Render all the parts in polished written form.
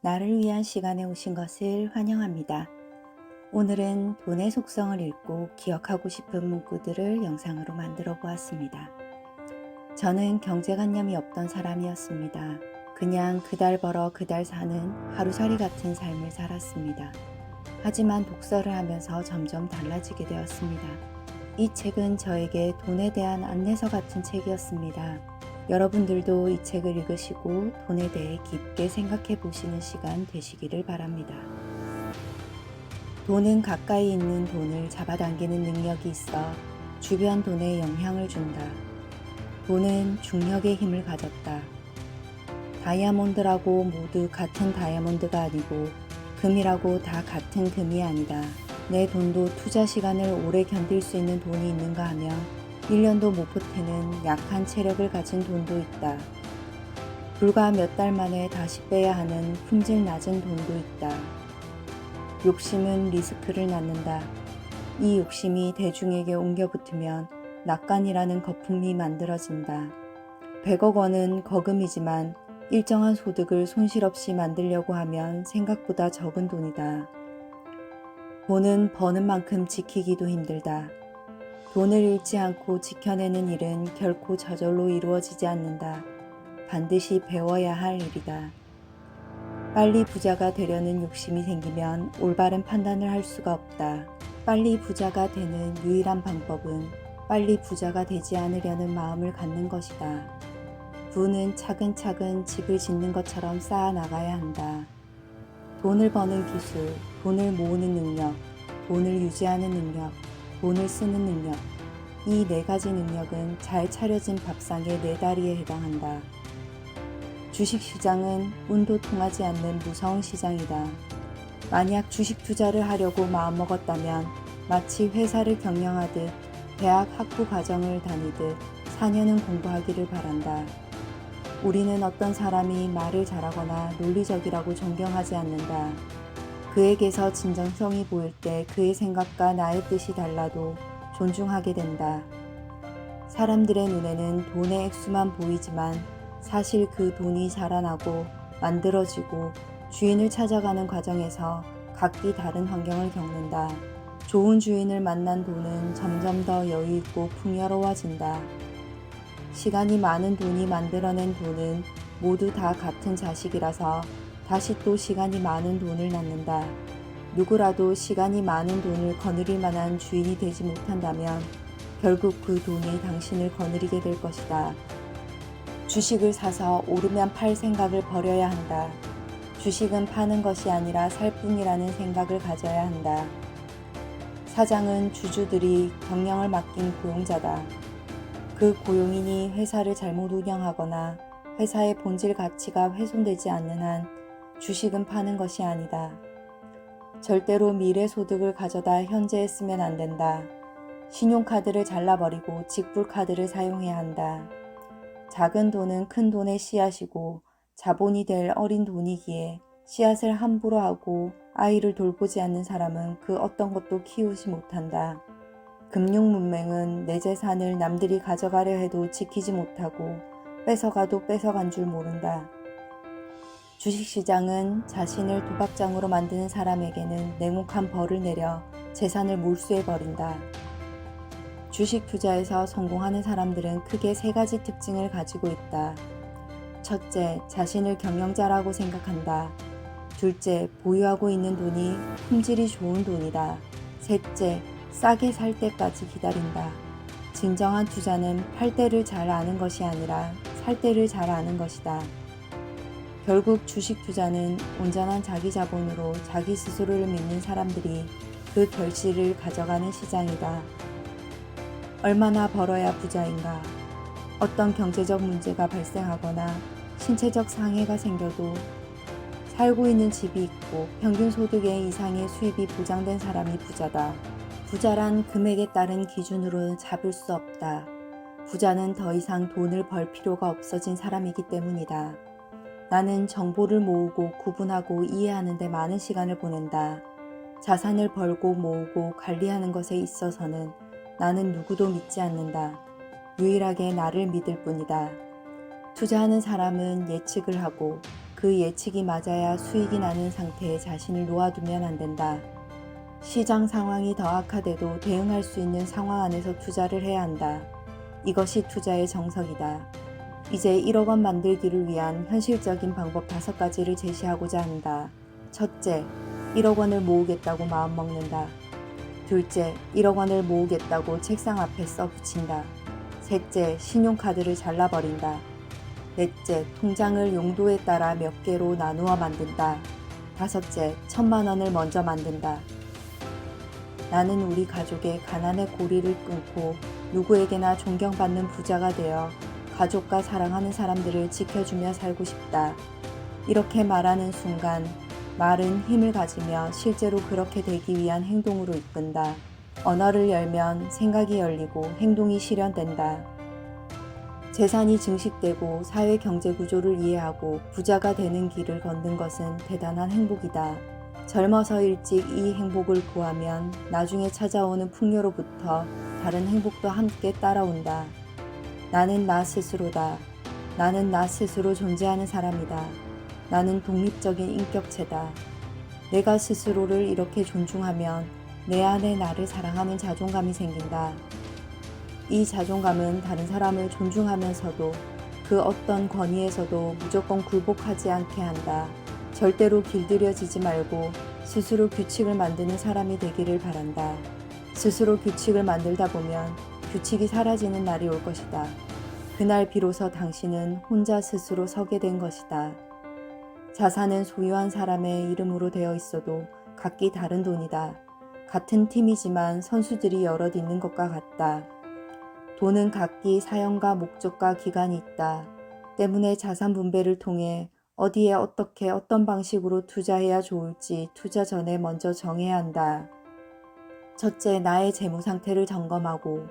나를 위한 시간에 오신 것을 환영합니다. 오늘은 돈의 속성을 읽고 기억하고 싶은 문구들을 영상으로 만들어 보았습니다. 저는 경제관념이 없던 사람이었습니다. 그냥 그달 벌어 그달 사는 하루살이 같은 삶을 살았습니다. 하지만 독서를 하면서 점점 달라지게 되었습니다. 이 책은 저에게 돈에 대한 안내서 같은 책이었습니다. 여러분들도 이 책을 읽으시고 돈에 대해 깊게 생각해 보시는 시간 되시기를 바랍니다. 돈은 가까이 있는 돈을 잡아당기는 능력이 있어 주변 돈에 영향을 준다. 돈은 중력의 힘을 가졌다. 다이아몬드라고 모두 같은 다이아몬드가 아니고 금이라고 다 같은 금이 아니다. 내 돈도 투자 시간을 오래 견딜 수 있는 돈이 있는가 하면 1년도 못 버티는 약한 체력을 가진 돈도 있다. 불과 몇 달 만에 다시 빼야 하는 품질 낮은 돈도 있다. 욕심은 리스크를 낳는다. 이 욕심이 대중에게 옮겨 붙으면 낙관이라는 거품이 만들어진다. 100억 원은 거금이지만 일정한 소득을 손실 없이 만들려고 하면 생각보다 적은 돈이다. 돈은 버는 만큼 지키기도 힘들다. 돈을 잃지 않고 지켜내는 일은 결코 저절로 이루어지지 않는다. 반드시 배워야 할 일이다. 빨리 부자가 되려는 욕심이 생기면 올바른 판단을 할 수가 없다. 빨리 부자가 되는 유일한 방법은 빨리 부자가 되지 않으려는 마음을 갖는 것이다. 부는 차근차근 집을 짓는 것처럼 쌓아 나가야 한다. 돈을 버는 기술, 돈을 모으는 능력, 돈을 유지하는 능력, 돈을 쓰는 능력. 이 네 가지 능력은 잘 차려진 밥상의 네 다리에 해당한다. 주식시장은 운도 통하지 않는 무서운 시장이다. 만약 주식 투자를 하려고 마음먹었다면 마치 회사를 경영하듯 대학 학부 과정을 다니듯 4년은 공부하기를 바란다. 우리는 어떤 사람이 말을 잘하거나 논리적이라고 존경하지 않는다. 그에게서 진정성이 보일 때 그의 생각과 나의 뜻이 달라도 존중하게 된다. 사람들의 눈에는 돈의 액수만 보이지만 사실 그 돈이 자라나고 만들어지고 주인을 찾아가는 과정에서 각기 다른 환경을 겪는다. 좋은 주인을 만난 돈은 점점 더 여유있고 풍요로워진다. 시간이 많은 돈이 만들어낸 돈은 모두 다 같은 자식이라서 다시 또 시간이 많은 돈을 낳는다. 누구라도 시간이 많은 돈을 거느릴 만한 주인이 되지 못한다면 결국 그 돈이 당신을 거느리게 될 것이다. 주식을 사서 오르면 팔 생각을 버려야 한다. 주식은 파는 것이 아니라 살 뿐이라는 생각을 가져야 한다. 사장은 주주들이 경영을 맡긴 고용자다. 그 고용인이 회사를 잘못 운영하거나 회사의 본질 가치가 훼손되지 않는 한 주식은 파는 것이 아니다. 절대로 미래 소득을 가져다 현재에 쓰면 안 된다. 신용카드를 잘라버리고 직불카드를 사용해야 한다. 작은 돈은 큰 돈의 씨앗이고 자본이 될 어린 돈이기에 씨앗을 함부로 하고 아이를 돌보지 않는 사람은 그 어떤 것도 키우지 못한다. 금융 문맹은 내 재산을 남들이 가져가려 해도 지키지 못하고 뺏어가도 뺏어간 줄 모른다. 주식시장은 자신을 도박장으로 만드는 사람에게는 냉혹한 벌을 내려 재산을 몰수해버린다. 주식 투자에서 성공하는 사람들은 크게 세 가지 특징을 가지고 있다. 첫째, 자신을 경영자라고 생각한다. 둘째, 보유하고 있는 돈이 품질이 좋은 돈이다. 셋째, 싸게 살 때까지 기다린다. 진정한 투자는 팔 때를 잘 아는 것이 아니라 살 때를 잘 아는 것이다. 결국 주식 투자는 온전한 자기 자본으로 자기 스스로를 믿는 사람들이 그 결실을 가져가는 시장이다. 얼마나 벌어야 부자인가? 어떤 경제적 문제가 발생하거나 신체적 상해가 생겨도 살고 있는 집이 있고 평균 소득의 이상의 수입이 보장된 사람이 부자다. 부자란 금액에 따른 기준으로 잡을 수 없다. 부자는 더 이상 돈을 벌 필요가 없어진 사람이기 때문이다. 나는 정보를 모으고 구분하고 이해하는 데 많은 시간을 보낸다. 자산을 벌고 모으고 관리하는 것에 있어서는 나는 누구도 믿지 않는다. 유일하게 나를 믿을 뿐이다. 투자하는 사람은 예측을 하고 그 예측이 맞아야 수익이 나는 상태에 자신을 놓아두면 안 된다. 시장 상황이 더 악화돼도 대응할 수 있는 상황 안에서 투자를 해야 한다. 이것이 투자의 정석이다. 이제 1억 원 만들기를 위한 현실적인 방법 5가지를 제시하고자 한다. 첫째, 1억 원을 모으겠다고 마음먹는다. 둘째, 1억 원을 모으겠다고 책상 앞에 써붙인다. 셋째, 신용카드를 잘라버린다. 넷째, 통장을 용도에 따라 몇 개로 나누어 만든다. 다섯째, 1,000만 원을 먼저 만든다. 나는 우리 가족의 가난의 고리를 끊고 누구에게나 존경받는 부자가 되어 가족과 사랑하는 사람들을 지켜주며 살고 싶다. 이렇게 말하는 순간 말은 힘을 가지며 실제로 그렇게 되기 위한 행동으로 이끈다. 언어를 열면 생각이 열리고 행동이 실현된다. 재산이 증식되고 사회 경제 구조를 이해하고 부자가 되는 길을 걷는 것은 대단한 행복이다. 젊어서 일찍 이 행복을 구하면 나중에 찾아오는 풍요로부터 다른 행복도 함께 따라온다. 나는 나 스스로다. 나는 나 스스로 존재하는 사람이다. 나는 독립적인 인격체다. 내가 스스로를 이렇게 존중하면 내 안에 나를 사랑하는 자존감이 생긴다. 이 자존감은 다른 사람을 존중하면서도 그 어떤 권위에서도 무조건 굴복하지 않게 한다. 절대로 길들여지지 말고 스스로 규칙을 만드는 사람이 되기를 바란다. 스스로 규칙을 만들다 보면 규칙이 사라지는 날이 올 것이다. 그날 비로소 당신은 혼자 스스로 서게 된 것이다. 자산은 소유한 사람의 이름으로 되어 있어도 각기 다른 돈이다. 같은 팀이지만 선수들이 여럿 있는 것과 같다. 돈은 각기 사용과 목적과 기간이 있다. 때문에 자산 분배를 통해 어디에 어떻게 어떤 방식으로 투자해야 좋을지 투자 전에 먼저 정해야 한다. 첫째, 나의 재무 상태를 점검하고,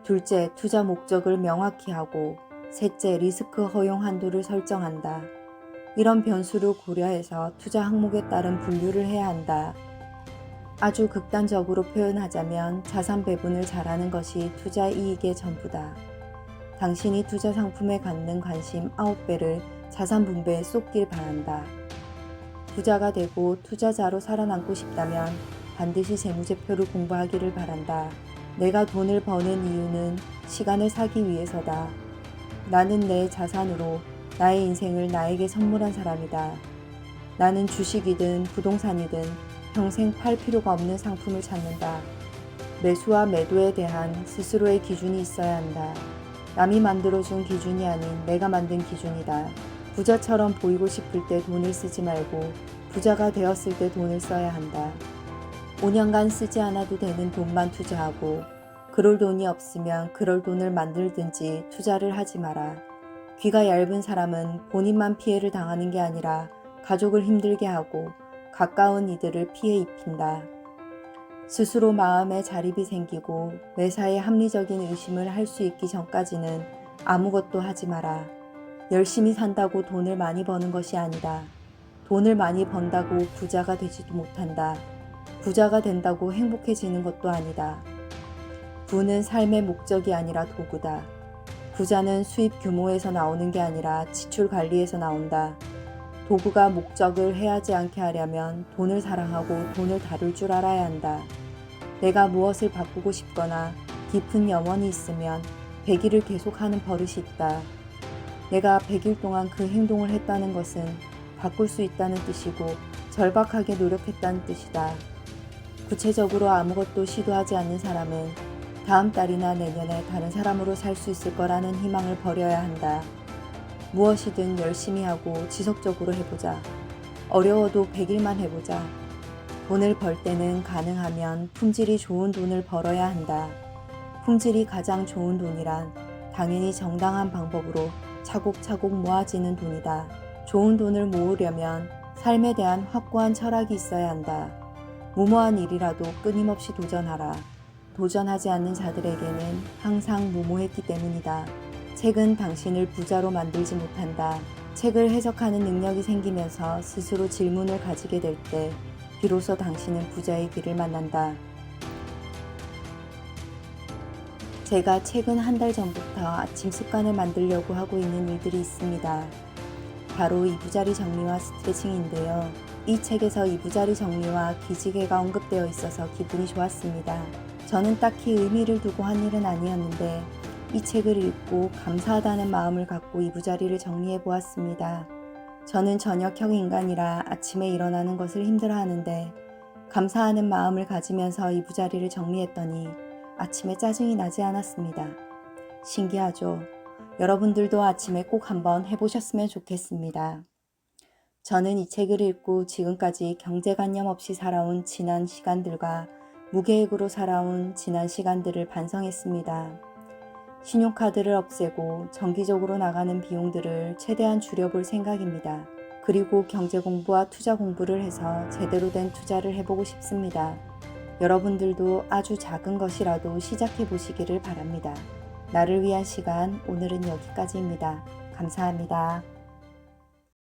둘째, 투자 목적을 명확히 하고, 셋째, 리스크 허용 한도를 설정한다. 이런 변수를 고려해서 투자 항목에 따른 분류를 해야 한다. 아주 극단적으로 표현하자면 자산 배분을 잘하는 것이 투자 이익의 전부다. 당신이 투자 상품에 갖는 관심 9배를 자산 분배에 쏟길 바란다. 부자가 되고 투자자로 살아남고 싶다면 반드시 재무제표를 공부하기를 바란다. 내가 돈을 버는 이유는 시간을 사기 위해서다. 나는 내 자산으로 나의 인생을 나에게 선물한 사람이다. 나는 주식이든 부동산이든 평생 팔 필요가 없는 상품을 찾는다. 매수와 매도에 대한 스스로의 기준이 있어야 한다. 남이 만들어준 기준이 아닌 내가 만든 기준이다. 부자처럼 보이고 싶을 때 돈을 쓰지 말고 부자가 되었을 때 돈을 써야 한다. 5년간 쓰지 않아도 되는 돈만 투자하고 그럴 돈이 없으면 그럴 돈을 만들든지 투자를 하지 마라. 귀가 얇은 사람은 본인만 피해를 당하는 게 아니라 가족을 힘들게 하고 가까운 이들을 피해 입힌다. 스스로 마음에 자립이 생기고 매사에 합리적인 의심을 할 수 있기 전까지는 아무것도 하지 마라. 열심히 산다고 돈을 많이 버는 것이 아니다. 돈을 많이 번다고 부자가 되지도 못한다. 부자가 된다고 행복해지는 것도 아니다. 부는 삶의 목적이 아니라 도구다. 부자는 수입 규모에서 나오는 게 아니라 지출 관리에서 나온다. 도구가 목적을 해하지 않게 하려면 돈을 사랑하고 돈을 다룰 줄 알아야 한다. 내가 무엇을 바꾸고 싶거나 깊은 염원이 있으면 100일을 계속하는 버릇이 있다. 내가 100일 동안 그 행동을 했다는 것은 바꿀 수 있다는 뜻이고 절박하게 노력했다는 뜻이다. 구체적으로 아무것도 시도하지 않는 사람은 다음 달이나 내년에 다른 사람으로 살 수 있을 거라는 희망을 버려야 한다. 무엇이든 열심히 하고 지속적으로 해보자. 어려워도 100일만 해보자. 돈을 벌 때는 가능하면 품질이 좋은 돈을 벌어야 한다. 품질이 가장 좋은 돈이란 당연히 정당한 방법으로 차곡차곡 모아지는 돈이다. 좋은 돈을 모으려면 삶에 대한 확고한 철학이 있어야 한다. 무모한 일이라도 끊임없이 도전하라. 도전하지 않는 자들에게는 항상 무모했기 때문이다. 책은 당신을 부자로 만들지 못한다. 책을 해석하는 능력이 생기면서 스스로 질문을 가지게 될 때 비로소 당신은 부자의 길을 만난다. 제가 최근 한 달 전부터 아침 습관을 만들려고 하고 있는 일들이 있습니다. 바로 이부자리 정리와 스트레칭인데요. 이 책에서 이부자리 정리와 기지개가 언급되어 있어서 기분이 좋았습니다. 저는 딱히 의미를 두고 한 일은 아니었는데 이 책을 읽고 감사하다는 마음을 갖고 이부자리를 정리해 보았습니다. 저는 저녁형 인간이라 아침에 일어나는 것을 힘들어하는데 감사하는 마음을 가지면서 이부자리를 정리했더니 아침에 짜증이 나지 않았습니다. 신기하죠? 여러분들도 아침에 꼭 한번 해보셨으면 좋겠습니다. 저는 이 책을 읽고 지금까지 경제관념 없이 살아온 지난 시간들과 무계획으로 살아온 지난 시간들을 반성했습니다. 신용카드를 없애고 정기적으로 나가는 비용들을 최대한 줄여볼 생각입니다. 그리고 경제 공부와 투자 공부를 해서 제대로 된 투자를 해보고 싶습니다. 여러분들도 아주 작은 것이라도 시작해 보시기를 바랍니다. 나를 위한 시간, 오늘은 여기까지입니다. 감사합니다.